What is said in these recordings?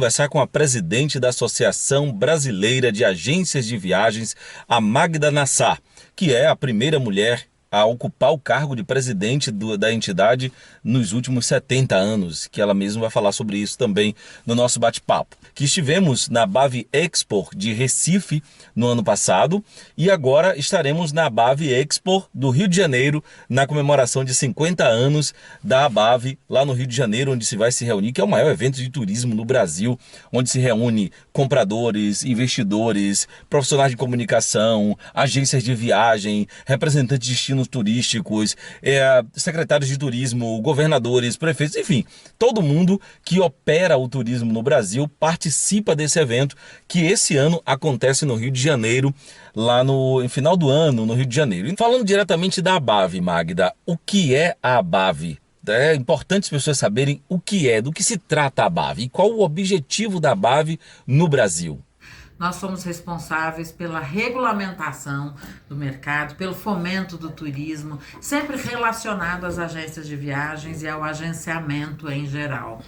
Conversar com a presidente da Associação Brasileira de Agências de Viagens, a Magda Nassar, que é a primeira mulher a ocupar o cargo de presidente da entidade nos últimos 70 anos, que ela mesma vai falar sobre isso também no nosso bate-papo. Que estivemos na Abav Expo de Recife no ano passado e agora estaremos na Abav Expo do Rio de Janeiro, na comemoração de 50 anos da Abav, lá no Rio de Janeiro, onde se vai se reunir, que é o maior evento de turismo no Brasil, onde se reúne compradores, investidores, profissionais de comunicação, agências de viagem, representantes de destinos turísticos, secretários de turismo, governadores, prefeitos, enfim, todo mundo que opera o turismo no Brasil participa desse evento que esse ano acontece no Rio de Janeiro, lá no final do ano, no Rio de Janeiro. E falando diretamente da Abav, Magda, o que é a Abav? É importante as pessoas saberem o que é, do que se trata a Abav e qual o objetivo da Abav no Brasil. Nós somos responsáveis pela regulamentação do mercado, pelo fomento do turismo, sempre relacionado às agências de viagens e ao agenciamento em geral.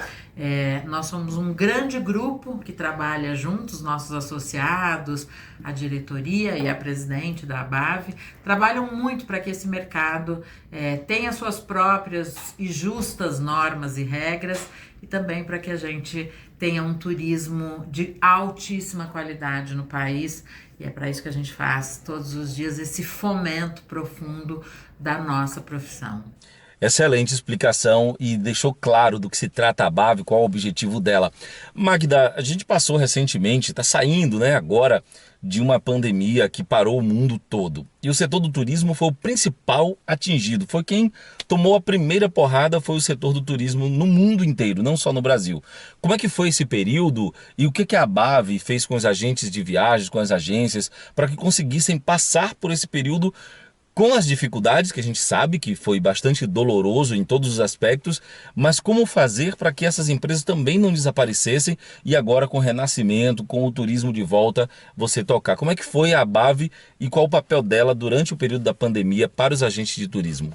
Nós somos um grande grupo que trabalha juntos, nossos associados, a diretoria e a presidente da Abav, trabalham muito para que esse mercado tenha suas próprias e justas normas e regras e também para que a gente tenha um turismo de altíssima qualidade no país, e é para isso que a gente faz todos os dias esse fomento profundo da nossa profissão. Excelente explicação e deixou claro do que se trata a Abav, qual é o objetivo dela. Magda, a gente passou recentemente, está saindo, né, agora de uma pandemia que parou o mundo todo. E o setor do turismo foi o principal atingido. Foi quem tomou a primeira porrada, foi o setor do turismo no mundo inteiro, não só no Brasil. Como é que foi esse período e o que a Abav fez com os agentes de viagens, com as agências, para que conseguissem passar por esse período com as dificuldades, que a gente sabe que foi bastante doloroso em todos os aspectos, mas como fazer para que essas empresas também não desaparecessem e agora com o renascimento, com o turismo de volta, você tocar? Como é que foi a Abav e qual o papel dela durante o período da pandemia para os agentes de turismo?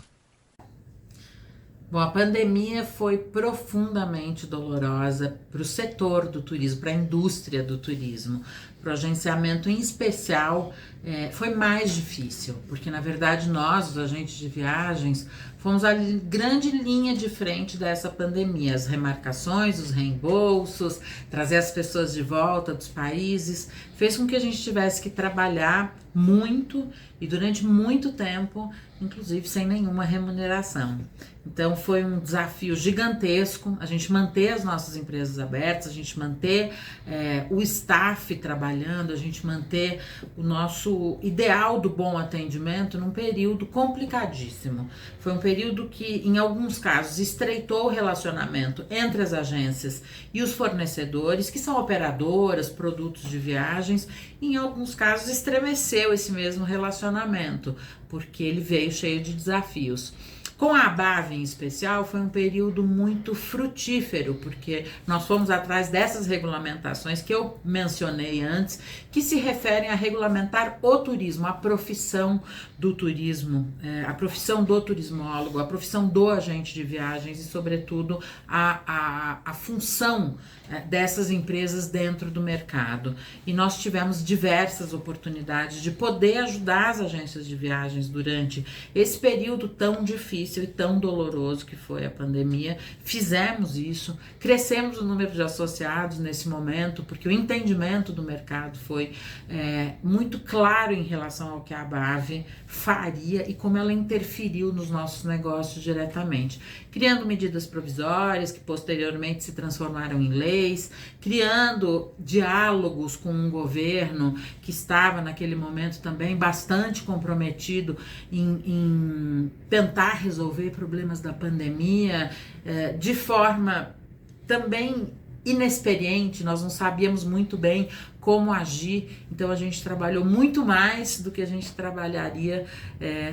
Bom, a pandemia foi profundamente dolorosa para o setor do turismo, para a indústria do turismo. Para o agenciamento em especial, foi mais difícil, porque na verdade nós, os agentes de viagens, fomos a grande linha de frente dessa pandemia. As remarcações, os reembolsos, trazer as pessoas de volta dos países, fez com que a gente tivesse que trabalhar muito e durante muito tempo, inclusive sem nenhuma remuneração. Então foi um desafio gigantesco a gente manter as nossas empresas abertas, a gente manter o staff trabalhando, a gente manter o nosso ideal do bom atendimento num período complicadíssimo. Foi um período que, em alguns casos, estreitou o relacionamento entre as agências e os fornecedores, que são operadoras, produtos de viagens, e em alguns casos estremeceu esse mesmo relacionamento, porque ele veio cheio de desafios. Com a Abav em especial, foi um período muito frutífero, porque nós fomos atrás dessas regulamentações que eu mencionei antes, que se referem a regulamentar o turismo, a profissão do turismo, a profissão do turismólogo, a profissão do agente de viagens e, sobretudo, a função dessas empresas dentro do mercado. E nós tivemos diversas oportunidades de poder ajudar as agências de viagens durante esse período tão difícil e tão doloroso que foi a pandemia. Fizemos isso, crescemos o número de associados nesse momento, porque o entendimento do mercado foi muito claro em relação ao que a Abav faria e como ela interferiu nos nossos negócios diretamente, criando medidas provisórias que posteriormente se transformaram em leis, criando diálogos com um governo que estava naquele momento também bastante comprometido em tentar resolver problemas da pandemia de forma também inexperiente. Nós não sabíamos muito bem como agir, então a gente trabalhou muito mais do que a gente trabalharia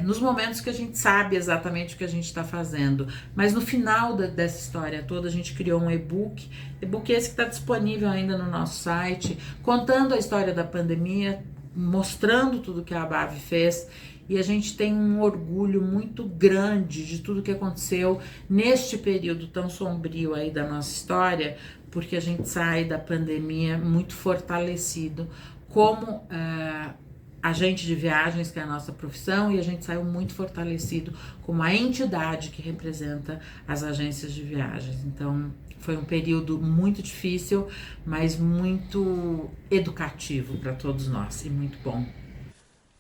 nos momentos que a gente sabe exatamente o que a gente está fazendo. Mas no final dessa história toda, a gente criou um e-book esse que está disponível ainda no nosso site, contando a história da pandemia, mostrando tudo que a ABAV fez, e a gente tem um orgulho muito grande de tudo que aconteceu neste período tão sombrio aí da nossa história, porque a gente sai da pandemia muito fortalecido como agente de viagens, que é a nossa profissão, e a gente saiu muito fortalecido como a entidade que representa as agências de viagens. Então, foi um período muito difícil, mas muito educativo para todos nós e muito bom.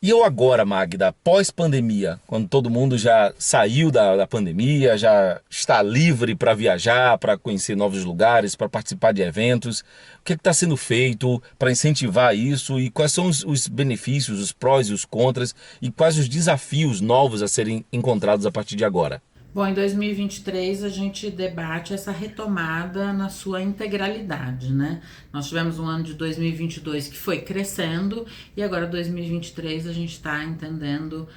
E eu agora, Magda, pós-pandemia, quando todo mundo já saiu da pandemia, já está livre para viajar, para conhecer novos lugares, para participar de eventos, o que está sendo feito para incentivar isso e quais são os benefícios, os prós e os contras e quais os desafios novos a serem encontrados a partir de agora? Bom, em 2023 a gente debate essa retomada na sua integralidade, né? Nós tivemos um ano de 2022 que foi crescendo e agora 2023 a gente está entendendo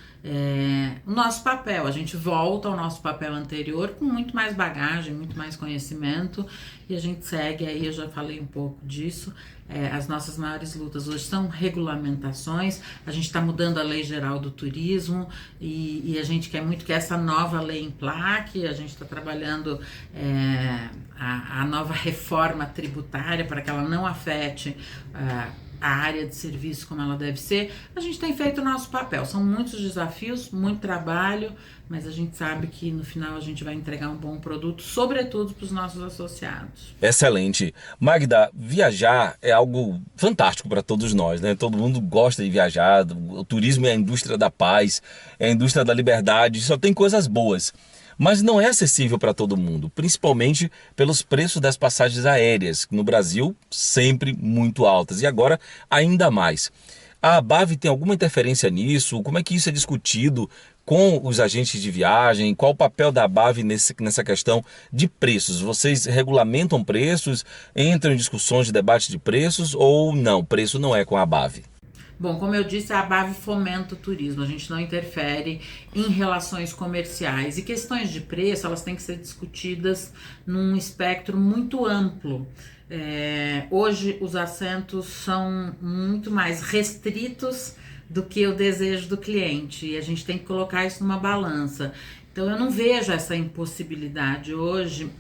o nosso papel. A gente volta ao nosso papel anterior com muito mais bagagem, muito mais conhecimento e a gente segue aí, eu já falei um pouco disso. As nossas maiores lutas hoje são regulamentações, a gente está mudando a Lei Geral do Turismo e a gente quer muito que essa nova lei emplaque, a gente está trabalhando a nova reforma tributária para que ela não afete a área de serviço como ela deve ser. A gente tem feito o nosso papel, são muitos desafios, muito trabalho, mas a gente sabe que no final a gente vai entregar um bom produto, sobretudo para os nossos associados. Excelente. Magda, viajar é algo fantástico para todos nós, né? Todo mundo gosta de viajar, o turismo é a indústria da paz, é a indústria da liberdade, só tem coisas boas. Mas não é acessível para todo mundo, principalmente pelos preços das passagens aéreas, que no Brasil sempre muito altas e agora ainda mais. A ABAV tem alguma interferência nisso? Como é que isso é discutido com os agentes de viagem? Qual o papel da ABAV nessa questão de preços? Vocês regulamentam preços, entram em discussões de debate de preços ou não? Preço não é com a ABAV. Bom, como eu disse, a ABAV fomenta o turismo, a gente não interfere em relações comerciais. E questões de preço, elas têm que ser discutidas num espectro muito amplo. Hoje, os assentos são muito mais restritos do que o desejo do cliente, e a gente tem que colocar isso numa balança. Então, eu não vejo essa impossibilidade hoje,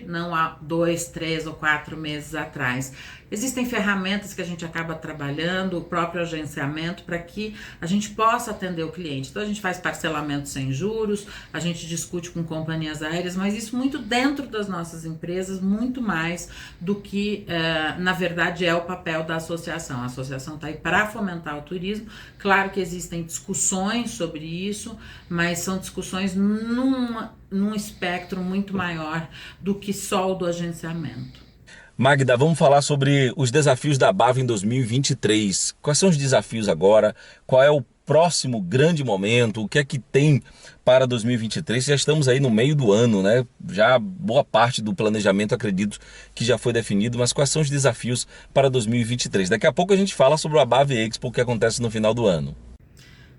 não há 2, 3 ou 4 meses atrás. Existem ferramentas que a gente acaba trabalhando, o próprio agenciamento, para que a gente possa atender o cliente. Então, a gente faz parcelamento sem juros, a gente discute com companhias aéreas, mas isso muito dentro das nossas empresas, muito mais do que, na verdade, é o papel da associação. A associação está aí para fomentar o turismo. Claro que existem discussões sobre isso, mas são discussões num espectro muito maior do que só o do agenciamento. Magda, vamos falar sobre os desafios da ABAV em 2023. Quais são os desafios agora? Qual é o próximo grande momento? O que é que tem para 2023? Já estamos aí no meio do ano, né? Já boa parte do planejamento, acredito que já foi definido, mas quais são os desafios para 2023? Daqui a pouco a gente fala sobre o ABAV Expo, que acontece no final do ano.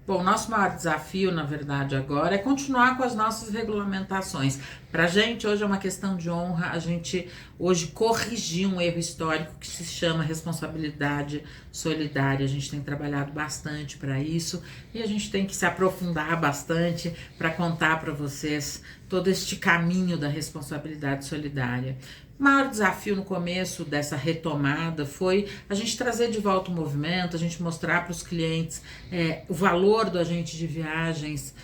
Bom, o nosso maior desafio, na verdade, agora é continuar com as nossas regulamentações. Para a gente, hoje é uma questão de honra, a gente hoje corrigir um erro histórico que se chama responsabilidade solidária. A gente tem trabalhado bastante para isso e a gente tem que se aprofundar bastante para contar para vocês todo este caminho da responsabilidade solidária. O maior desafio no começo dessa retomada foi a gente trazer de volta o movimento, a gente mostrar para os clientes o valor do agente de viagens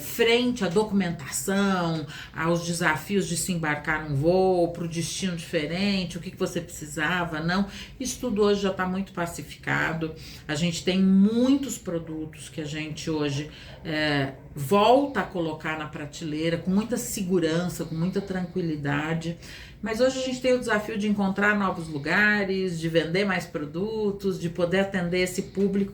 frente à documentação, aos desafios de se embarcar num voo para o destino diferente, o que você precisava, não. Isso tudo hoje já está muito pacificado. A gente tem muitos produtos que a gente hoje volta a colocar na prateleira com muita segurança, com muita tranquilidade. Mas hoje a gente tem o desafio de encontrar novos lugares, de vender mais produtos, de poder atender esse público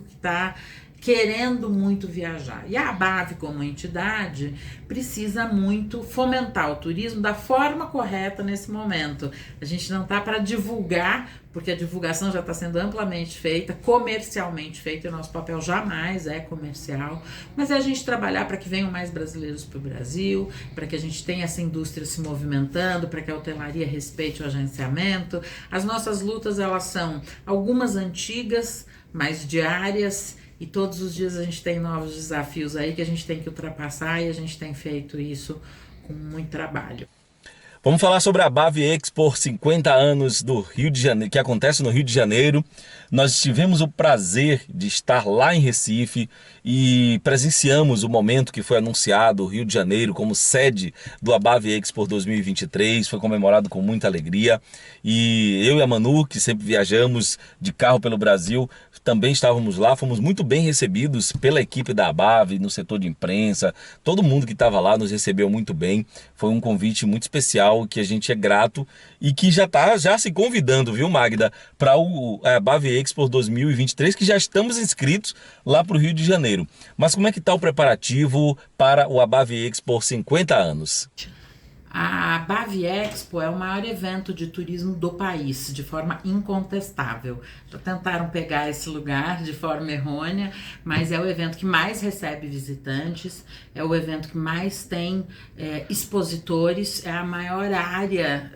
querendo muito viajar. E a ABAV, como entidade, precisa muito fomentar o turismo da forma correta nesse momento. A gente não está para divulgar, porque a divulgação já está sendo amplamente feita, comercialmente feita, e o nosso papel jamais é comercial, mas é a gente trabalhar para que venham mais brasileiros para o Brasil, para que a gente tenha essa indústria se movimentando, para que a hotelaria respeite o agenciamento. As nossas lutas, elas são algumas antigas, mais diárias, e todos os dias a gente tem novos desafios aí que a gente tem que ultrapassar, e a gente tem feito isso com muito trabalho. Vamos falar sobre a ABAV Expo 50 anos do Rio de Janeiro, que acontece no Rio de Janeiro. Nós tivemos o prazer de estar lá em Recife e presenciamos o momento que foi anunciado o Rio de Janeiro como sede do ABAV Expo 2023. Foi comemorado com muita alegria. E eu e a Manu, que sempre viajamos de carro pelo Brasil, também estávamos lá, fomos muito bem recebidos pela equipe da ABAV, no setor de imprensa. Todo mundo que estava lá nos recebeu muito bem. Foi um convite muito especial, que a gente é grato e que já está se convidando, viu, Magda, para o ABAV Expo 2023, que já estamos inscritos lá para o Rio de Janeiro. Mas como é que está o preparativo para o ABAV Expo 50 anos? A ABAV Expo é o maior evento de turismo do país, de forma incontestável. Já tentaram pegar esse lugar de forma errônea, mas é o evento que mais recebe visitantes, é o evento que mais tem expositores, é a maior área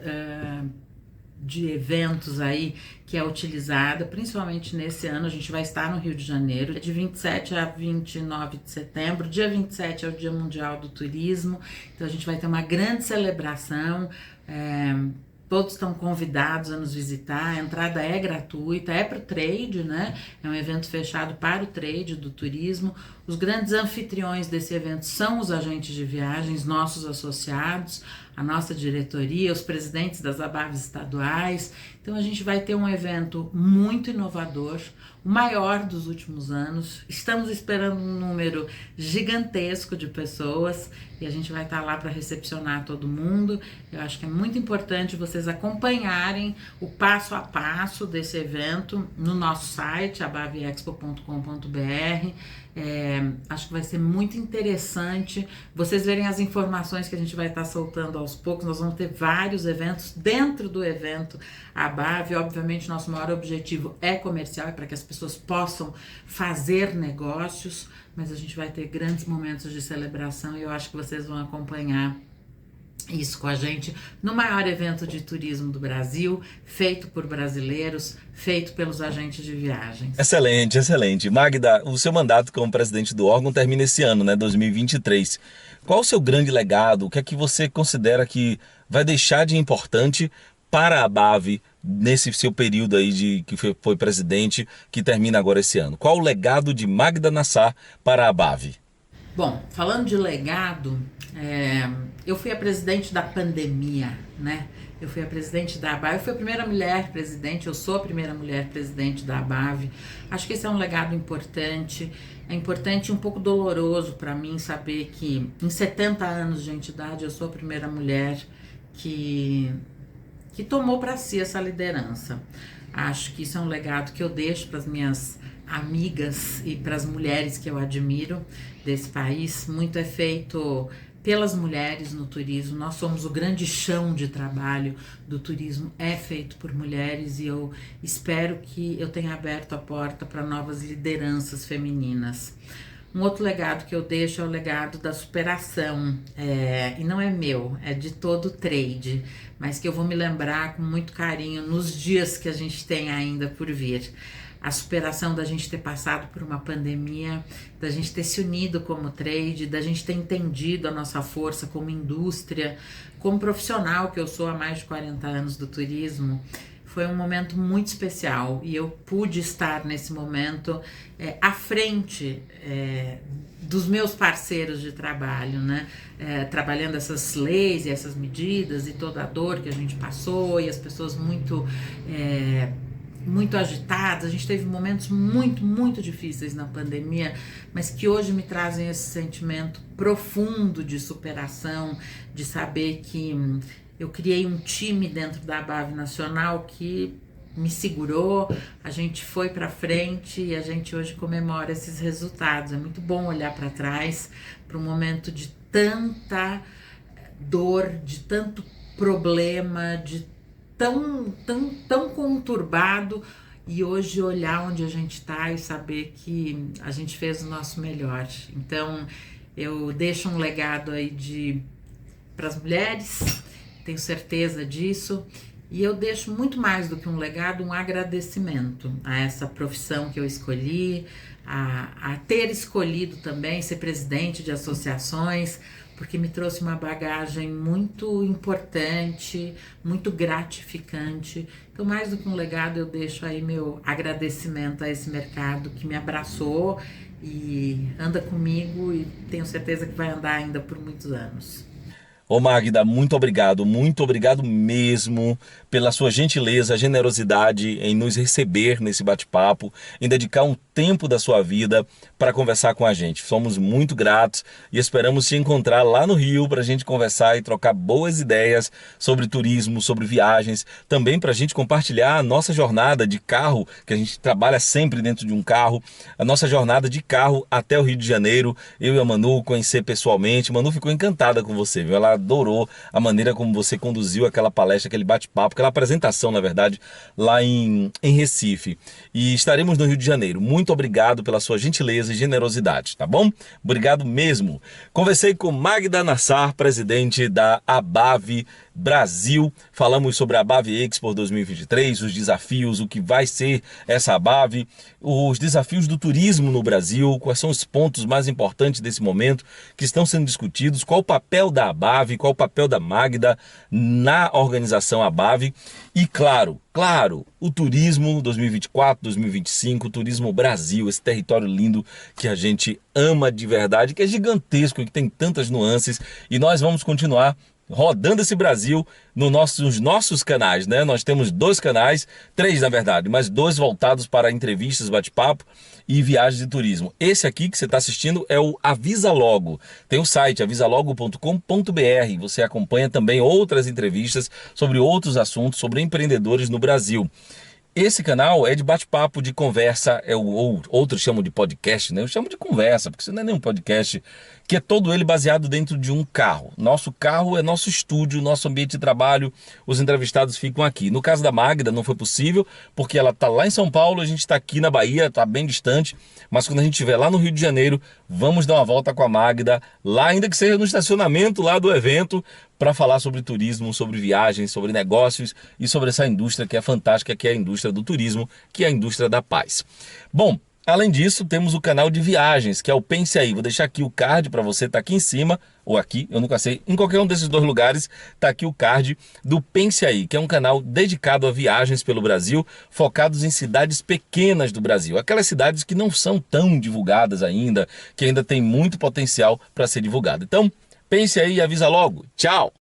de eventos aí que é utilizada, principalmente nesse ano. A gente vai estar no Rio de Janeiro, de 27 a 29 de setembro. Dia 27 é o Dia Mundial do Turismo, então a gente vai ter uma grande celebração. Todos estão convidados a nos visitar, a entrada é gratuita, é para o trade, né? É um evento fechado para o trade do turismo. Os grandes anfitriões desse evento são os agentes de viagens, nossos associados, a nossa diretoria, os presidentes das ABAVs estaduais. Então a gente vai ter um evento muito inovador, o maior dos últimos anos. Estamos esperando um número gigantesco de pessoas e a gente vai estar lá para recepcionar todo mundo. Eu acho que é muito importante vocês acompanharem o passo a passo desse evento no nosso site, abavexpo.com.br. Acho que vai ser muito interessante vocês verem as informações que a gente vai estar soltando aos poucos. Nós vamos ter vários eventos dentro do evento ABAV. Obviamente, nosso maior objetivo é comercial, é para que as pessoas possam fazer negócios, mas a gente vai ter grandes momentos de celebração e eu acho que vocês vão acompanhar isso com a gente no maior evento de turismo do Brasil, feito por brasileiros, feito pelos agentes de viagens. Excelente, excelente. Magda, o seu mandato como presidente do órgão termina esse ano, né, 2023. Qual o seu grande legado? O que é que você considera que vai deixar de importante para a ABAV nesse seu período aí de que foi presidente, que termina agora esse ano? Qual o legado de Magda Nassar para a ABAV? Bom, falando de legado, eu fui a presidente da pandemia, né? Eu fui a presidente da ABAV, eu fui a primeira mulher presidente, eu sou a primeira mulher presidente da ABAV. Acho que esse é um legado importante. É importante e um pouco doloroso para mim saber que em 70 anos de entidade eu sou a primeira mulher que tomou para si essa liderança. Acho que isso é um legado que eu deixo para as minhas amigas e para as mulheres que eu admiro desse país. Muito é feito pelas mulheres no turismo. Nós somos o grande chão de trabalho do turismo, é feito por mulheres, e eu espero que eu tenha aberto a porta para novas lideranças femininas. Um outro legado que eu deixo é o legado da superação, e não é meu, é de todo o trade, mas que eu vou me lembrar com muito carinho nos dias que a gente tem ainda por vir. A superação da gente ter passado por uma pandemia, da gente ter se unido como trade, da gente ter entendido a nossa força como indústria, como profissional que eu sou há mais de 40 anos do turismo. Foi um momento muito especial e eu pude estar nesse momento à frente dos meus parceiros de trabalho, né? Trabalhando essas leis e essas medidas e toda a dor que a gente passou, e as pessoas muito agitadas. A gente teve momentos muito, muito difíceis na pandemia, mas que hoje me trazem esse sentimento profundo de superação, de saber que eu criei um time dentro da ABAV Nacional que me segurou, a gente foi para frente e a gente hoje comemora esses resultados. É muito bom olhar para trás, para um momento de tanta dor, de tanto problema, de tão conturbado, e hoje olhar onde a gente está e saber que a gente fez o nosso melhor. Então eu deixo um legado aí para as mulheres, tenho certeza disso, e eu deixo muito mais do que um legado, um agradecimento a essa profissão que eu escolhi, a ter escolhido também ser presidente de associações, porque me trouxe uma bagagem muito importante, muito gratificante. Então, mais do que um legado, eu deixo aí meu agradecimento a esse mercado que me abraçou e anda comigo, e tenho certeza que vai andar ainda por muitos anos. Ô Magda, muito obrigado mesmo pela sua gentileza, generosidade em nos receber nesse bate-papo, em dedicar um tempo da sua vida para conversar com a gente. Somos muito gratos e esperamos te encontrar lá no Rio para a gente conversar e trocar boas ideias sobre turismo, sobre viagens, também para a gente compartilhar a nossa jornada de carro, que a gente trabalha sempre dentro de um carro, a nossa jornada de carro até o Rio de Janeiro. Eu e a Manu conhecer pessoalmente. Manu ficou encantada com você, viu? Ela adorou a maneira como você conduziu aquela palestra, aquele bate-papo, aquela apresentação, na verdade, lá em Recife. E estaremos no Rio de Janeiro. Muito obrigado pela sua gentileza e generosidade, tá bom? Obrigado mesmo. Conversei com Magda Nassar, presidente da ABAV Brasil. Falamos sobre a ABAV Expo 2023, os desafios, o que vai ser essa ABAV, os desafios do turismo no Brasil, quais são os pontos mais importantes desse momento que estão sendo discutidos, qual o papel da ABAV, qual o papel da Magda na organização ABAV e, claro, o turismo 2024, 2025, o turismo Brasil, esse território lindo que a gente ama de verdade, que é gigantesco, que tem tantas nuances, e nós vamos continuar rodando esse Brasil nos nossos canais, né? Nós temos 2 canais, 3 na verdade, mas 2 voltados para entrevistas, bate-papo e viagens de turismo. Esse aqui que você está assistindo é o Avisa Logo. Tem o site avisalogo.com.br. Você acompanha também outras entrevistas sobre outros assuntos, sobre empreendedores no Brasil. Esse canal é de bate-papo, de conversa, ou outros chamam de podcast, né? Eu chamo de conversa, porque isso não é nem um podcast, que é todo ele baseado dentro de um carro. Nosso carro é nosso estúdio, nosso ambiente de trabalho, os entrevistados ficam aqui. No caso da Magda não foi possível, porque ela está lá em São Paulo, a gente está aqui na Bahia, está bem distante, mas quando a gente estiver lá no Rio de Janeiro, vamos dar uma volta com a Magda, lá ainda que seja no estacionamento lá do evento, para falar sobre turismo, sobre viagens, sobre negócios e sobre essa indústria que é fantástica, que é a indústria do turismo, que é a indústria da paz. Bom, além disso, temos o canal de viagens, que é o Pense Aí. Vou deixar aqui o card para você, tá aqui em cima, ou aqui, eu nunca sei, em qualquer um desses 2 lugares, tá aqui o card do Pense Aí, que é um canal dedicado a viagens pelo Brasil, focados em cidades pequenas do Brasil, aquelas cidades que não são tão divulgadas ainda, que ainda tem muito potencial para ser divulgado. Então, pense aí e avisa logo. Tchau!